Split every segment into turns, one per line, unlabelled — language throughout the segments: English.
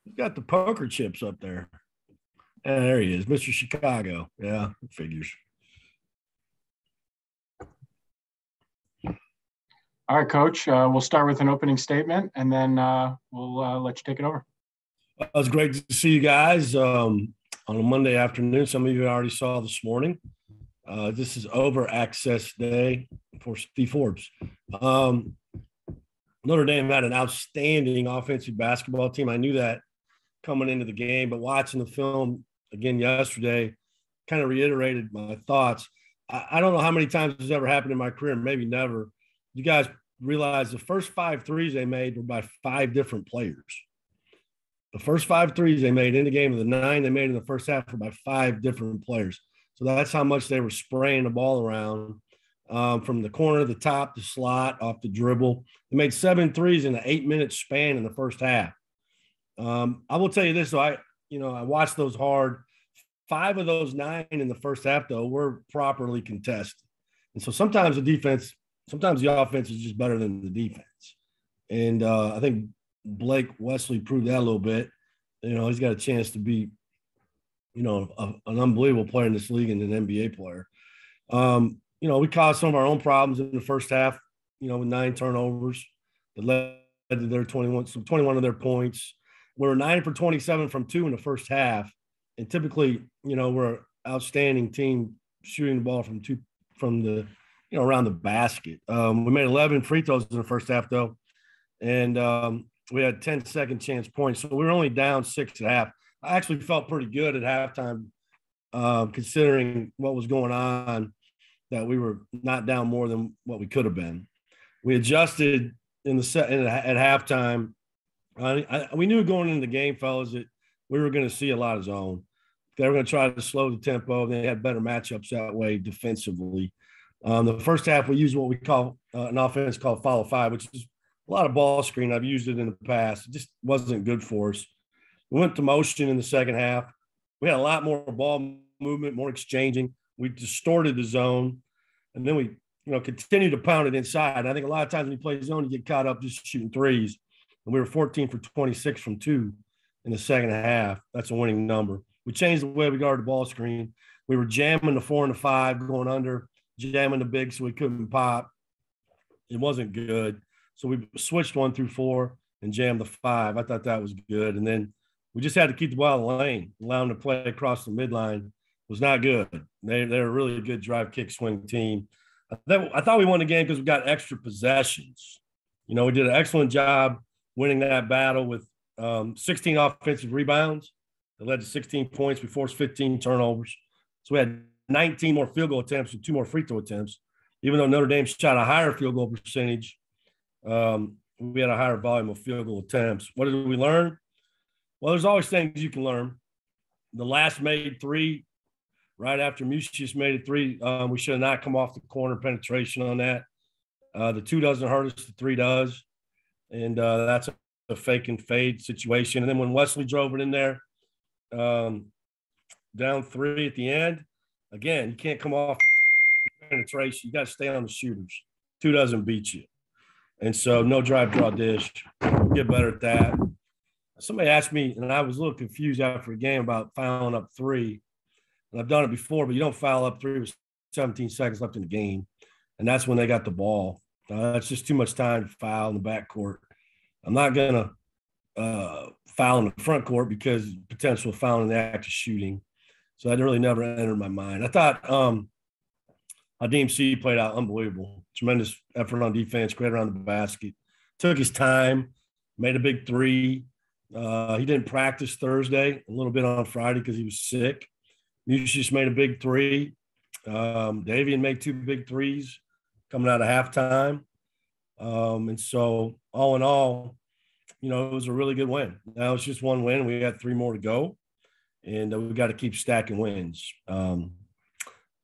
He's got the poker chips up there. And there he is, Mr. Chicago. Yeah, figures.
All right, Coach. We'll start with an opening statement, and then we'll let you take it over.
It was great to see you guys on a Monday afternoon. Some of you already saw this morning. This is over access day for Steve Forbes. Notre Dame had an outstanding offensive basketball team. I knew that coming into the game, but watching the film again yesterday kind of reiterated my thoughts. I don't know how many times this has ever happened in my career, maybe never. You guys realize the first 5 threes they made were by 5 different players. The first 5 threes they made in the game of the 9 they made in the first half were by 5 different players. So that's how much they were spraying the ball around from the corner, the top, the slot, off the dribble. They made 7 threes in an 8-minute span in the first half. I will tell you this, though. I watched those hard. 5 of those 9 in the first half, though, were properly contested. And so sometimes the offense is just better than the defense. And I think Blake Wesley proved that a little bit. He's got a chance to be, an unbelievable player in this league and an NBA player. We caused some of our own problems in the first half, with 9 turnovers that led to their 21 of their points. We were 9 for 27 from 2 in the first half. And typically, we're an outstanding team shooting the ball from 2 from the, around the basket. We made 11 free throws in the first half, though. And we had 10 second chance points. So we were only down 6 at half. I actually felt pretty good at halftime, considering what was going on, that we were not down more than what we could have been. We adjusted at halftime. We knew going into the game, fellas, that we were going to see a lot of zone. They were going to try to slow the tempo. They had better matchups that way defensively. The first half, we used what we call an offense called follow 5, which is a lot of ball screen. I've used it in the past. It just wasn't good for us. We went to motion in the second half. We had a lot more ball movement, more exchanging. We distorted the zone. And then we, continued to pound it inside. I think a lot of times when you play zone, you get caught up just shooting threes. And we were 14 for 26 from 2 in the second half. That's a winning number. We changed the way we guarded the ball screen. We were jamming the 4 and the 5, going under, jamming the big so we couldn't pop. It wasn't good. So we switched 1 through 4 and jammed the 5. I thought that was good. And then we just had to keep the ball in the lane. Allow them to play across the midline was not good. They're a really good drive, kick, swing team. I thought we won the game because we got extra possessions. We did an excellent job winning that battle with 16 offensive rebounds. That led to 16 points. We forced 15 turnovers. So we had 19 more field goal attempts and 2 more free throw attempts. Even though Notre Dame shot a higher field goal percentage, we had a higher volume of field goal attempts. What did we learn? Well, there's always things you can learn. The last made 3, right after Musius made a 3, we should have not come off the corner penetration on that. The 2 doesn't hurt us, the 3 does. And that's a fake and fade situation. And then when Wesley drove it in there, down 3 at the end, again, you can't come off penetration. You got to stay on the shooters. 2 doesn't beat you. And so no drive, draw, dish. Get better at that. Somebody asked me, and I was a little confused after a game about fouling up 3. And I've done it before, but you don't foul up 3 with 17 seconds left in the game. And that's when they got the ball. That's just too much time to foul in the backcourt. I'm not going to foul in the front court because potential fouling in the act of shooting. So that really never entered my mind. I thought Hadim C played out unbelievable. Tremendous effort on defense, great around the basket. Took his time, made a big 3. He didn't practice Thursday, a little bit on Friday because he was sick. Musius made a big 3. Davian made 2 big 3s coming out of halftime. And so all in all, it was a really good win. Now it's just 1 win. We got 3 more to go, and we've got to keep stacking wins.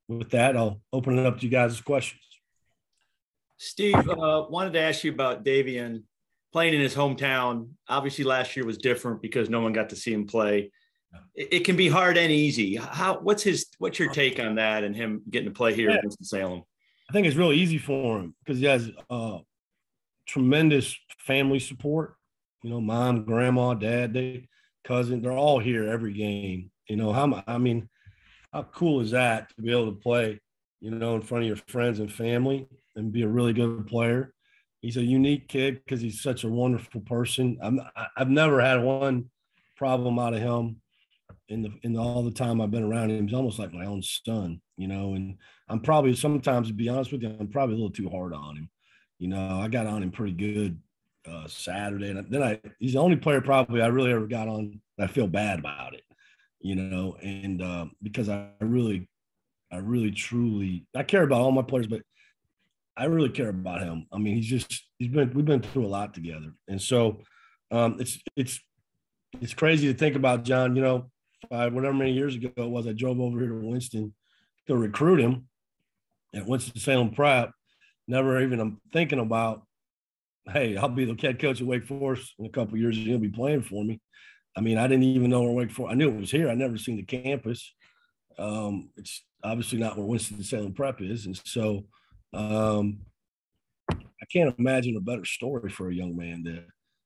With that, I'll open it up to you guys' questions.
Steve, wanted to ask you about Davian playing in his hometown. Obviously, last year was different because no one got to see him play. It can be hard and easy. What's your take on that and him getting to play here in Winston-Salem?
I think it's really easy for him because he has tremendous family support. Mom, grandma, dad, they cousin, they're all here every game. How cool is that to be able to play, in front of your friends and family and be a really good player? He's a unique kid because he's such a wonderful person. I've never had one problem out of him in all the time I've been around him. He's almost like my own son, and I'm probably sometimes, to be honest with you, I'm probably a little too hard on him. I got on him pretty good Saturday. And then he's the only player probably I really ever got on that I feel bad about it, and because I really truly, I care about all my players, but I really care about him. I mean, we've been through a lot together. And so it's crazy to think about, John, whatever many years ago it was, I drove over here to Winston to recruit him at Winston-Salem Prep. Never even I'm thinking about, hey, I'll be the head coach at Wake Forest in a couple of years and he'll be playing for me. I mean, I didn't even know where Wake Forest, I knew it was here. I never seen the campus. It's obviously not where Winston-Salem Prep is. And so I can't imagine a better story for a young man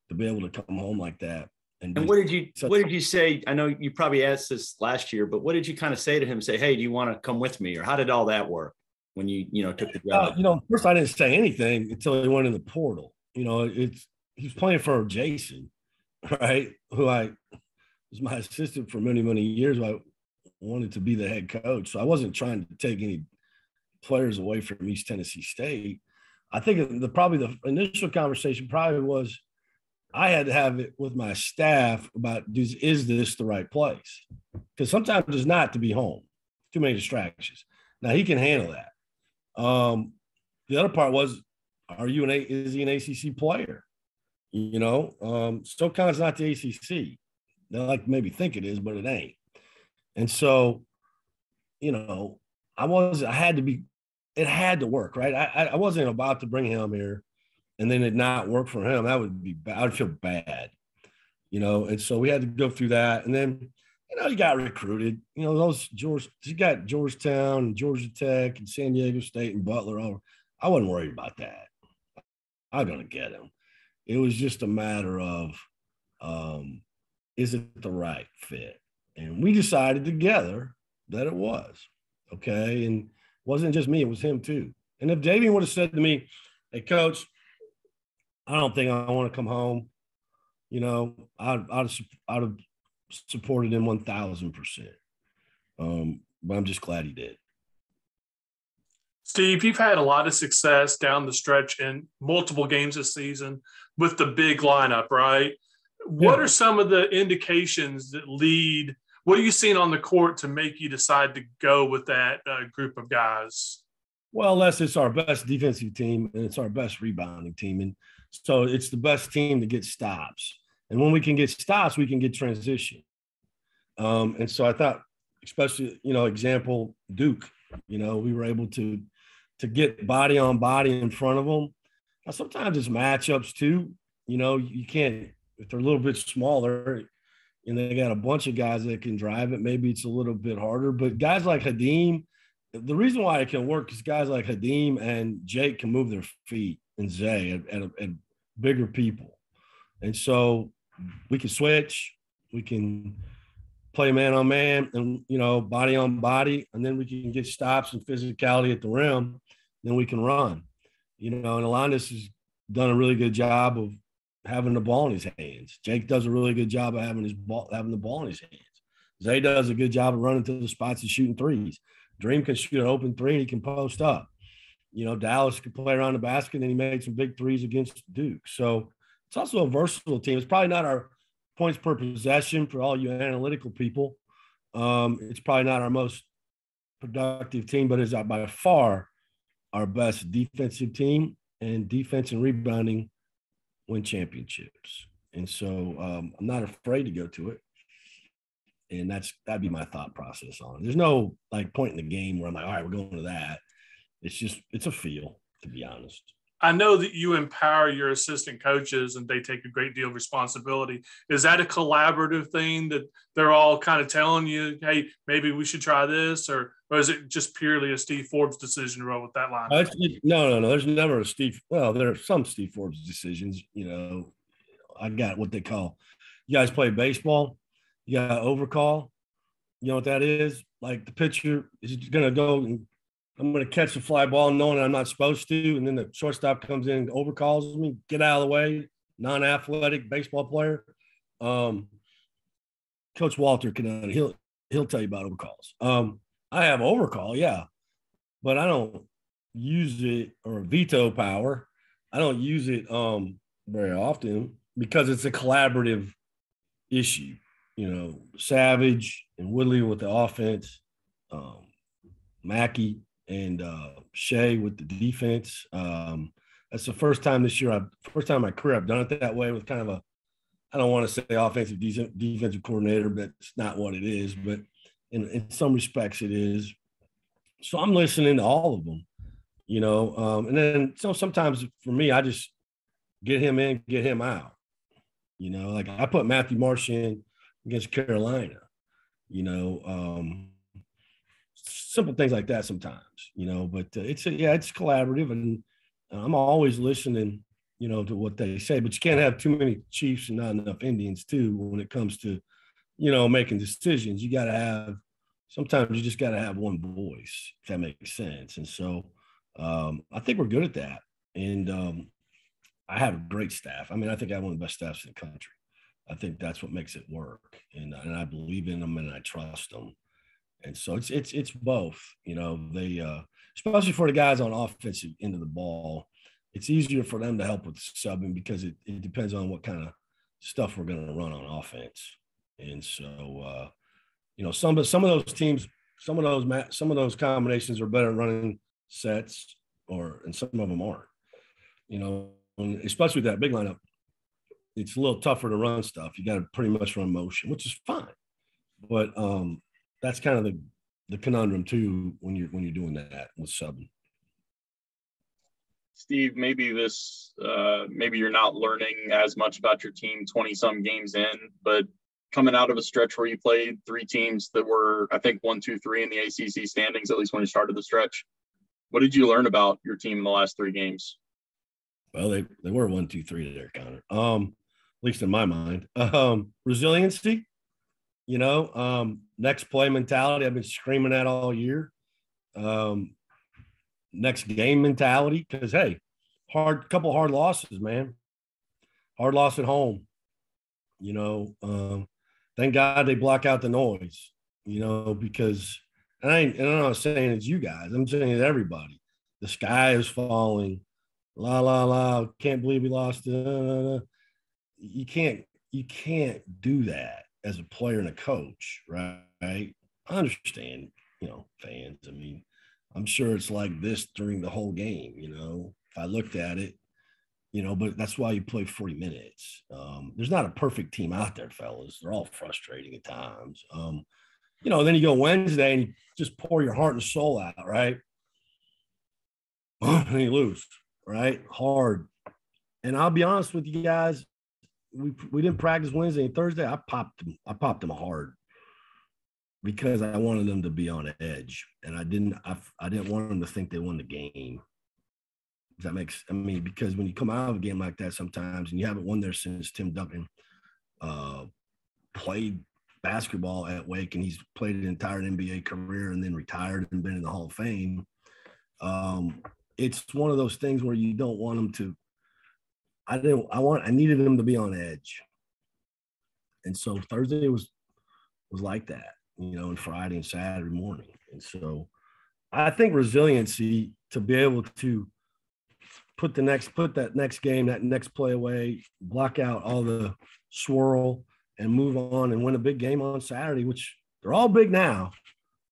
to be able to come home like that.
And what did you say? I know you probably asked this last year, but what did you kind of say to him? Say, hey, do you want to come with me? Or how did all that work when you took the job?
First I didn't say anything until he went in the portal. He was playing for Jason, right? Who was my assistant for many, many years. I wanted to be the head coach. So I wasn't trying to take any players away from East Tennessee State. I think probably the initial conversation probably was, I had to have it with my staff about, is this the right place? Because sometimes it's not to be home. Too many distractions. Now he can handle that. The other part was, is he an ACC player? SoCon's not the ACC. They like to maybe think it is, but it ain't. And so, it had to work, right? I wasn't about to bring him here and then it not work for him. That would be bad. I would feel bad, and so we had to go through that. And then, he got recruited, he got Georgetown and Georgia Tech and San Diego State and Butler over. I wasn't worried about that. I'm going to get him. It was just a matter of, is it the right fit? And we decided together that it was. Okay. And it wasn't just me, it was him too. And if Davian would have said to me, hey, coach, I don't think I want to come home, I'd have supported him 1,000%. But I'm just glad he did.
Steve, you've had a lot of success down the stretch in multiple games this season with the big lineup, right? Yeah. What are some of the indications that lead? What are you seeing on the court to make you decide to go with that group of guys?
Well, Les, it's our best defensive team and it's our best rebounding team. And so it's the best team to get stops. And when we can get stops, we can get transition. And so I thought, especially, example, Duke, we were able to get body on body in front of them. Now, sometimes it's matchups too. You can't, if they're a little bit smaller and they got a bunch of guys that can drive it, maybe it's a little bit harder. But guys like Hadim, the reason why it can work is guys like Hadim and Jake can move their feet, and Zay at bigger people. And so we can switch, we can play man on man and, body on body, and then we can get stops and physicality at the rim. Then we can run, and Alondas has done a really good job of having the ball in his hands. Jake does a really good job of having the ball in his hands. Zay does a good job of running to the spots and shooting threes. Dream can shoot an open three and he can post up. Dallas can play around the basket and he made some big threes against Duke. So it's also a versatile team. It's probably not our points per possession for all you analytical people. It's probably not our most productive team, but it's by far our best defensive team, and defense and rebounding win championships. And so I'm not afraid to go to it. And that'd be my thought process on it. There's no point in the game where I'm like, all right, we're going to that. It's a feel, to be honest.
I know that you empower your assistant coaches and they take a great deal of responsibility. Is that a collaborative thing that they're all kind of telling you, hey, maybe we should try this? Or is it just purely a Steve Forbes decision to roll with that line?
No. There's never a Steve. Well, there are some Steve Forbes decisions. I got what they call, you guys play baseball. You got overcall. You know what that is? Like the pitcher is going to go and I'm going to catch a fly ball knowing I'm not supposed to. And then the shortstop comes in and overcalls me, get out of the way, non-athletic baseball player. Coach Walter can, he'll tell you about overcalls. I have overcall, yeah, but I don't use it, or veto power. I don't use it very often because it's a collaborative issue. You know, Savage and Woodley with the offense, Mackey and Shea with the defense. That's the first time this year, first time in my career I've done it that way with kind of a, I don't want to say offensive defensive coordinator, but it's not what it is. But in some respects it is. So I'm listening to all of them, you know. And then so sometimes for me, I just get him in, get him out. You know, like I put Matthew Marsh in against Carolina, you know, simple things like that sometimes, you know, but it's collaborative, and I'm always listening, you know, to what they say, but you can't have too many Chiefs and not enough Indians too, when it comes to, you know, making decisions. Sometimes you just got to have one voice, if that makes sense. And so I think we're good at that. And I have a great staff. I mean, I think I have one of the best staffs in the country. I think that's what makes it work, and I believe in them and I trust them, and so it's both. You know, they especially for the guys on offensive end of the ball, it's easier for them to help with subbing because it depends on what kind of stuff we're going to run on offense, and so you know, some of those teams, some of those combinations are better at running sets, and some of them aren't. You know, and especially with that big lineup. It's a little tougher to run stuff. You got to pretty much run motion, which is fine. But that's kind of the conundrum too when you're doing that with subbing.
Steve, maybe maybe you're not learning as much about your team 20-some games in, but coming out of a stretch where you played 3 teams that were, I think, 1, 2, 3 in the ACC standings, at least when you started the stretch. What did you learn about your team in the last 3 games?
Well, they were 1, 2, 3 there, Connor. At least in my mind. Resiliency, you know, next play mentality. I've been screaming that all year. Next game mentality, because hey, couple hard losses, man. Hard loss at home. You know, thank God they block out the noise, you know, because I'm not saying it's you guys, I'm saying it's everybody. The sky is falling. La la la. Can't believe we lost. You can't do that as a player and a coach, right? I understand, you know, fans. I mean, I'm sure it's like this during the whole game, you know, if I looked at it, you know, but that's why you play 40 minutes. There's not a perfect team out there, fellas. They're all frustrating at times. You know, then you go Wednesday and you just pour your heart and soul out, right? And you lose, right? Hard. And I'll be honest with you guys, we didn't practice Wednesday and Thursday. I popped them hard because I wanted them to be on edge, and I didn't want them to think they won the game. Does that make? I mean, because when you come out of a game like that sometimes, and you haven't won there since Tim Duncan played basketball at Wake, and he's played an entire NBA career and then retired and been in the Hall of Fame. It's one of those things where you don't want them to. I needed them to be on edge. And so Thursday was like that, you know, and Friday and Saturday morning. And so I think resiliency to be able to put that next game, that next play away, block out all the swirl and move on and win a big game on Saturday, which they're all big now.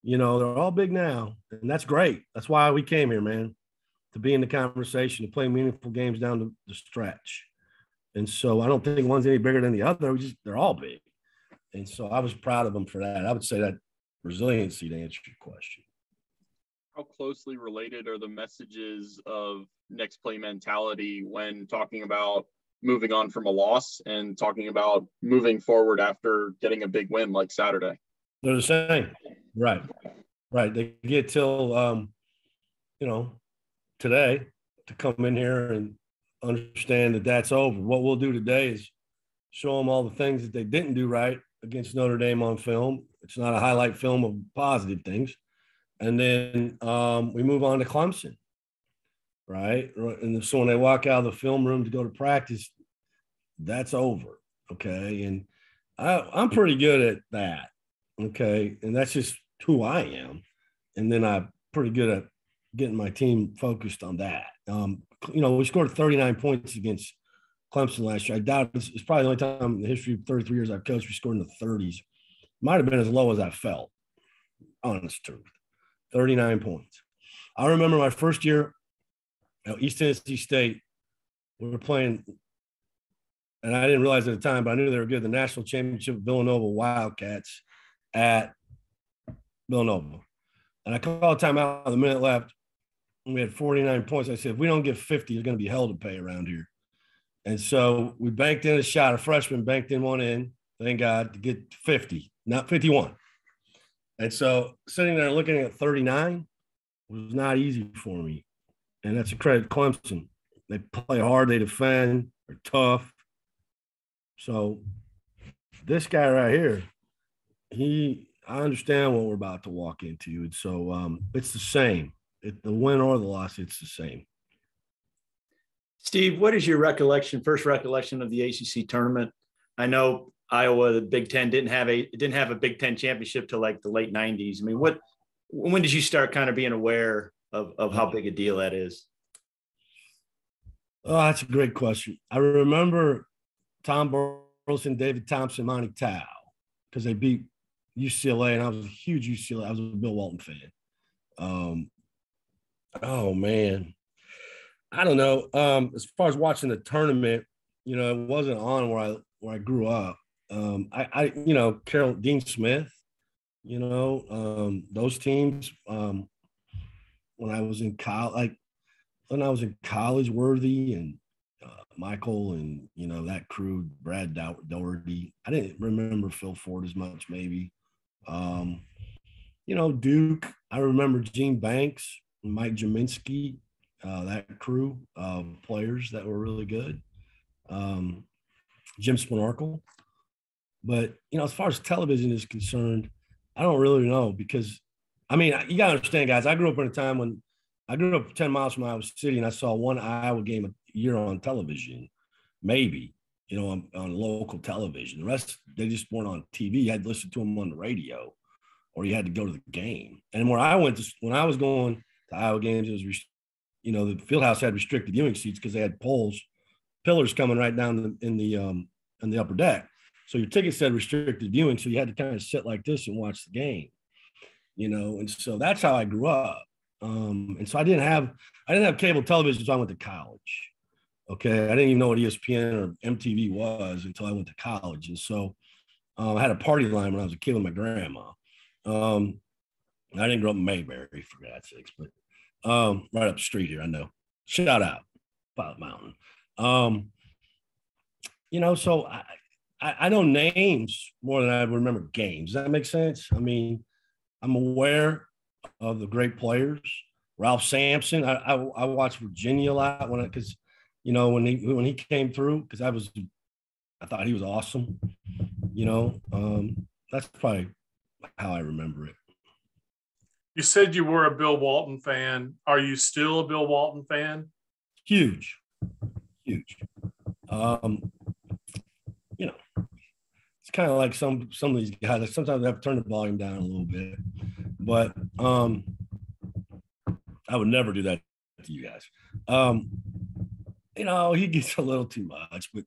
You know, they're all big now. And that's great. That's why we came here, man. To be in the conversation, to play meaningful games down the stretch. And so I don't think one's any bigger than the other. They're all big. And so I was proud of them for that. I would say that resiliency to answer your question.
How closely related are the messages of next play mentality when talking about moving on from a loss and talking about moving forward after getting a big win like Saturday?
They're the same. Right. They get till, you know, today to come in here and understand that that's over. What we'll do today is show them all the things that they didn't do right against Notre Dame on film. It's not a highlight film of positive things. And then we move on to Clemson, right? And so when they walk out of the film room to go to practice, that's over, okay? And I'm pretty good at that, okay? And that's just who I am. And then I'm pretty good at getting my team focused on that. We scored 39 points against Clemson last year. I doubt it's probably the only time in the history of 33 years I've coached we scored in the 30s. Might have been as low as I felt, honest truth. 39 points. I remember my first year at East Tennessee State, we were playing, and I didn't realize at the time, but I knew they were good, the national championship Villanova Wildcats at Villanova. And I called a timeout with a minute left, and we had 49 points. I said, if we don't get 50, there's going to be hell to pay around here. And so we banked in a shot. A freshman banked in one in, thank God, to get 50, not 51. And so sitting there looking at 39 was not easy for me. And that's a credit to Clemson. They play hard, they defend, they're tough. So this guy right here, I understand what we're about to walk into. And so it's the same. The win or the loss, it's the same.
Steve, what is your first recollection of the ACC tournament? I know Iowa, the Big Ten, didn't have a Big Ten championship till like the late 90s. I mean, when did you start kind of being aware of how big a deal that is?
Oh, that's a great question. I remember Tom Burleson, David Thompson, Monty Tao, because they beat UCLA, and I was a huge UCLA. I was a Bill Walton fan. Oh man, I don't know. As far as watching the tournament, it wasn't on where I grew up. Carol Dean Smith, those teams. When I was in college, Worthy and Michael and that crew, Brad Doherty. I didn't remember Phil Ford as much, maybe. Duke. I remember Gene Banks, Mike Jaminski, that crew of players that were really good. Jim Spanarkel. But, as far as television is concerned, I don't really know because, you got to understand, guys, I grew up in a time when I grew up 10 miles from Iowa City and I saw one Iowa game a year on television, maybe, on local television. The rest, they just weren't on TV. You had to listen to them on the radio or you had to go to the game. And when I was going to Iowa games, it was, the field house had restricted viewing seats because they had pillars coming right down in the upper deck. So your ticket said restricted viewing, so you had to kind of sit like this and watch the game, and so that's how I grew up. And so I didn't have cable television until I went to college. Okay, I didn't even know what ESPN or MTV was until I went to college, and so I had a party line when I was a kid with my grandma. I didn't grow up in Mayberry, for God's sakes, but right up the street here, I know. Shout out, Pilot Mountain. So I know names more than I remember games. Does that make sense? I'm aware of the great players. Ralph Sampson. I watched Virginia a lot when he came through because I thought he was awesome. That's probably how I remember it.
You said you were a Bill Walton fan. Are you still a Bill Walton fan?
Huge. It's kind of like some of these guys. Sometimes I have to turn the volume down a little bit, but I would never do that to you guys. He gets a little too much, but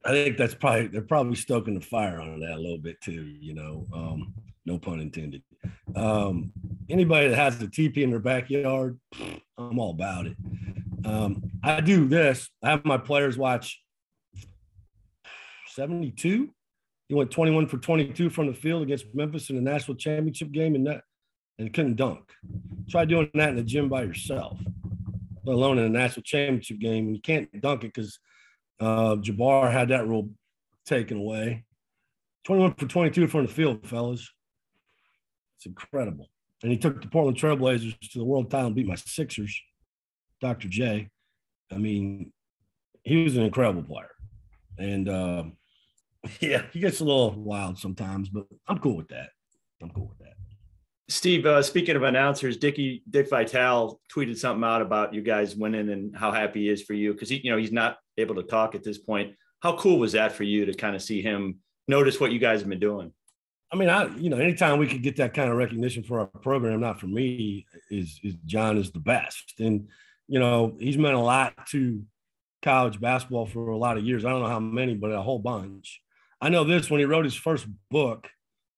I think they're probably stoking the fire on that a little bit too. No pun intended. Anybody that has a teepee in their backyard, I'm all about it. I do this. I have my players watch 72. He went 21 for 22 from the field against Memphis in the national championship game and couldn't dunk. Try doing that in the gym by yourself, let alone in a national championship game. And you can't dunk it because Jabbar had that rule taken away. 21 for 22 from the field, fellas. It's incredible. And he took the Portland Trailblazers to the world title and beat my Sixers, Dr. J. He was an incredible player. And Yeah, he gets a little wild sometimes, but I'm cool with that.
Steve, speaking of announcers, Dick Vitale tweeted something out about you guys winning and how happy he is for you because he's not able to talk at this point. How cool was that for you to kind of see him notice what you guys have been doing?
I mean, anytime we could get that kind of recognition for our program, not for me, is John is the best. And, he's meant a lot to college basketball for a lot of years. I don't know how many, but a whole bunch. I know this, when he wrote his first book,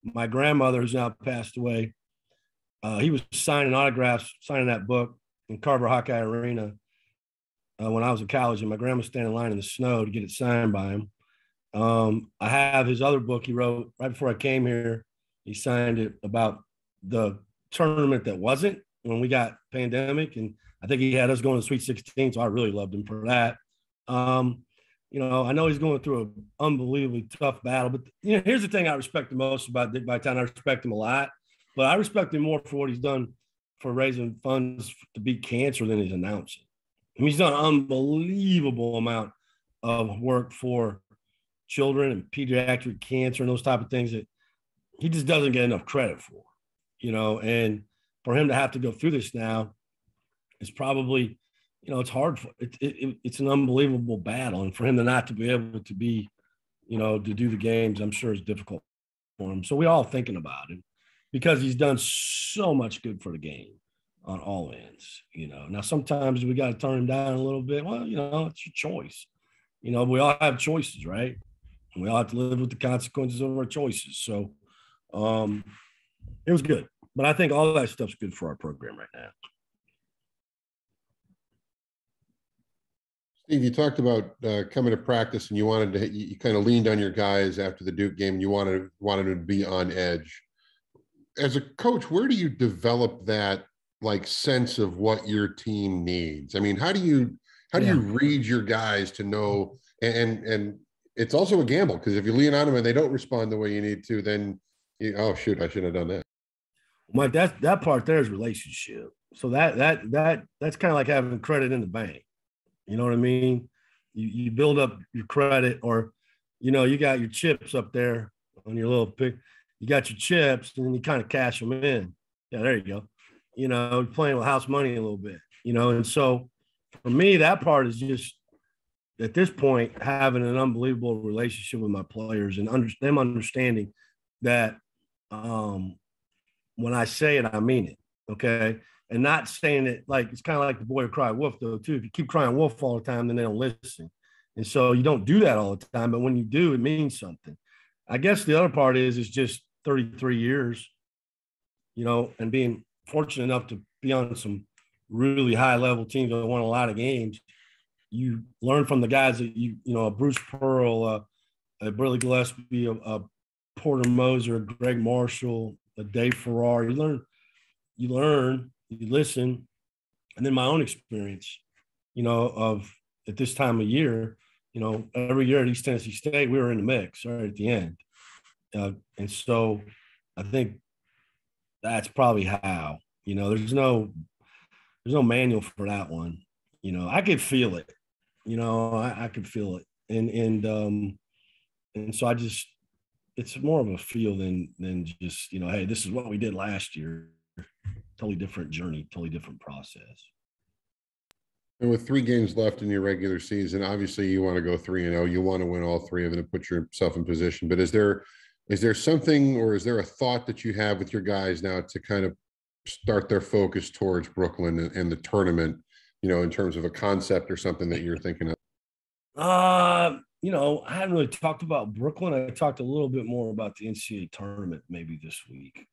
my grandmother, who's now passed away, he was signing autographs, signing that book in Carver Hawkeye Arena when I was in college, and my grandma was standing in line in the snow to get it signed by him. I have his other book he wrote right before I came here. He signed it about the tournament that wasn't when we got pandemic. And I think he had us going to Sweet 16. So I really loved him for that. I know he's going through an unbelievably tough battle, but here's the thing I respect the most about Dick Vitale. I respect him a lot, but I respect him more for what he's done for raising funds to beat cancer than he's announcing. I mean, he's done an unbelievable amount of work for children and pediatric cancer and those type of things that he just doesn't get enough credit for, and for him to have to go through this now is probably, it's hard for it's an unbelievable battle. And for him to not to be able to be, to do the games, I'm sure is difficult for him. So we all thinking about him because he's done so much good for the game on all ends, Now sometimes we got to turn him down a little bit. Well, it's your choice. We all have choices, right? We all have to live with the consequences of our choices. So it was good. But I think all that stuff's good for our program right now.
Steve, you talked about coming to practice and you kind of leaned on your guys after the Duke game. And you wanted them to be on edge. As a coach, where do you develop that sense of what your team needs? I mean, how do you read your guys to know and it's also a gamble because if you lean on them and they don't respond the way you need to, then I shouldn't have done that.
Mike, that part there is relationship. So that's kind of like having credit in the bank. You know what I mean? You build up your credit, or you got your chips up there on your little pick. You got your chips, and then you kind of cash them in. Yeah, there you go. Playing with house money a little bit. And so for me, that part is just, at this point, having an unbelievable relationship with my players and them understanding that when I say it, I mean it, okay? And not saying it it's kind of like the boy who cried wolf, though, too. If you keep crying wolf all the time, then they don't listen. And so you don't do that all the time, but when you do, it means something. I guess the other part is just 33 years, and being fortunate enough to be on some really high-level teams that won a lot of games. You learn from the guys that Bruce Pearl, Burley Gillespie, Porter Moser, Greg Marshall, Dave Farrar. You learn, you listen, and then my own experience, of at this time of year, every year at East Tennessee State, we were in the mix right at the end, and so I think that's probably how. There's no manual for that one. I could feel it. I could feel it. And so it's more of a feel than just, hey, this is what we did last year. Totally different journey, totally different process.
And with 3 games left in your regular season, obviously you want to go 3-0. You want to win all 3 of them to put yourself in position. But is there something, or is there a thought that you have with your guys now to kind of start their focus towards Brooklyn and the tournament, in terms of a concept or something that you're thinking of?
I hadn't really talked about Brooklyn. I talked a little bit more about the NCAA tournament maybe this week.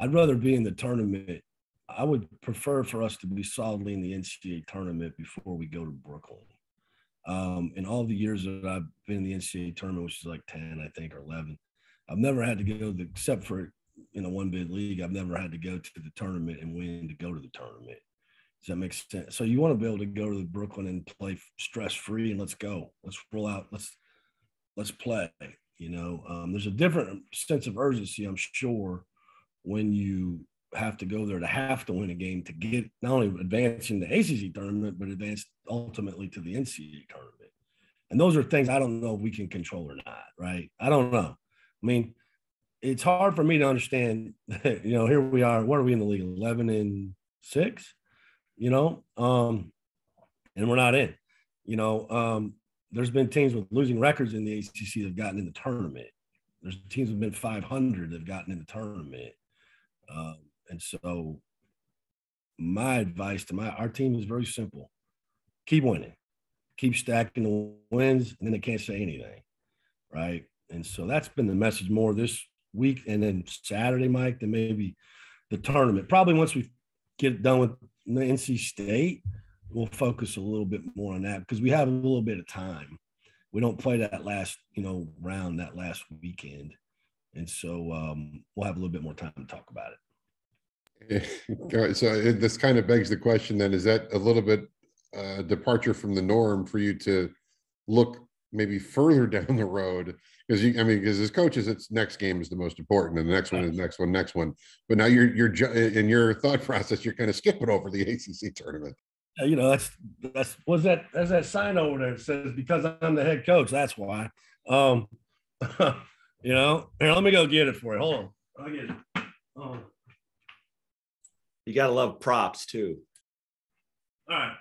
I'd rather be in the tournament. I would prefer for us to be solidly in the NCAA tournament before we go to Brooklyn. In all the years that I've been in the NCAA tournament, which is like 10, I think, or 11, I've never had to go except for one bid league. I've never had to go to the tournament and win to go to the tournament. Does that make sense? So you want to be able to go to the Brooklyn and play stress-free, and let's go. Let's roll out. Let's play. There's a different sense of urgency, I'm sure, when you have to go there to win a game to get not only advancing the ACC tournament, but advance ultimately to the NCAA tournament. And those are things I don't know if we can control or not, right? I don't know. I mean, it's hard for me to understand, here we are. What are we in the league? 11-6, and we're not in. There's been teams with losing records in the ACC that have gotten in the tournament. There's teams that have been 500 that have gotten in the tournament. And so my advice to our team is very simple. Keep winning. Keep stacking the wins, and then they can't say anything, right? And so that's been the message more this week and then Saturday, Mike, than maybe the tournament. Probably once we get done with the NC State, we'll focus a little bit more on that because we have a little bit of time. We don't play that last, round that last weekend. And so we'll have a little bit more time to talk about
it. So this kind of begs the question then, is that a little bit departure from the norm for you to look maybe further down the road? Because as coaches, it's next game is the most important, and the next one is next one. But now you're in your thought process, you're kind of skipping over the ACC tournament.
That's that sign over there that says because I'm the head coach. That's why. Here, let me go get it for you. Hold on, I'll get it.
You gotta love props too.
All right,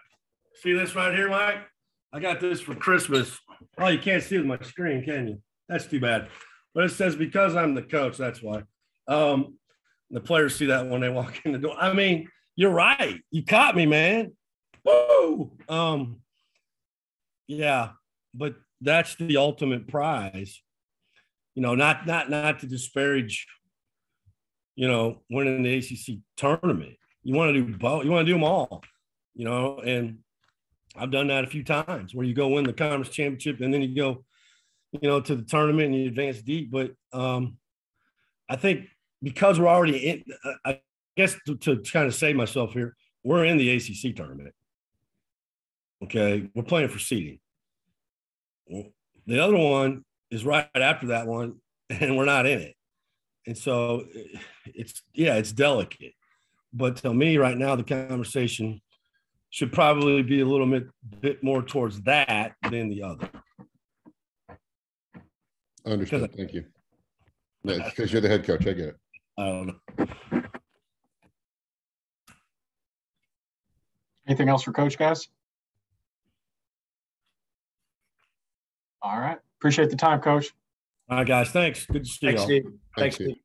see this right here, Mike? I got this for Christmas. Oh, you can't see it with my screen, can you? That's too bad. But it says because I'm the coach. That's why. The players see that when they walk in the door. I mean, you're right. You caught me, man. Woo! Yeah, but that's the ultimate prize. Not to disparage, winning the ACC tournament. You want to do both. You want to do them all, and I've done that a few times where you go win the conference championship and then you go, to the tournament and you advance deep. But I think because we're already in, I guess to kind of save myself here, we're in the ACC tournament. Okay, we're playing for seeding. The other one is right after that one, and we're not in it. And so it's delicate. But to me right now, the conversation should probably be a little bit more towards that than the other.
Understood. Thank you. Because you're the head coach. I get it.
I don't know.
Anything else for Coach, guys? All right. Appreciate the time, Coach.
All right, guys. Thanks. Good to see you all.
Thanks, Steve.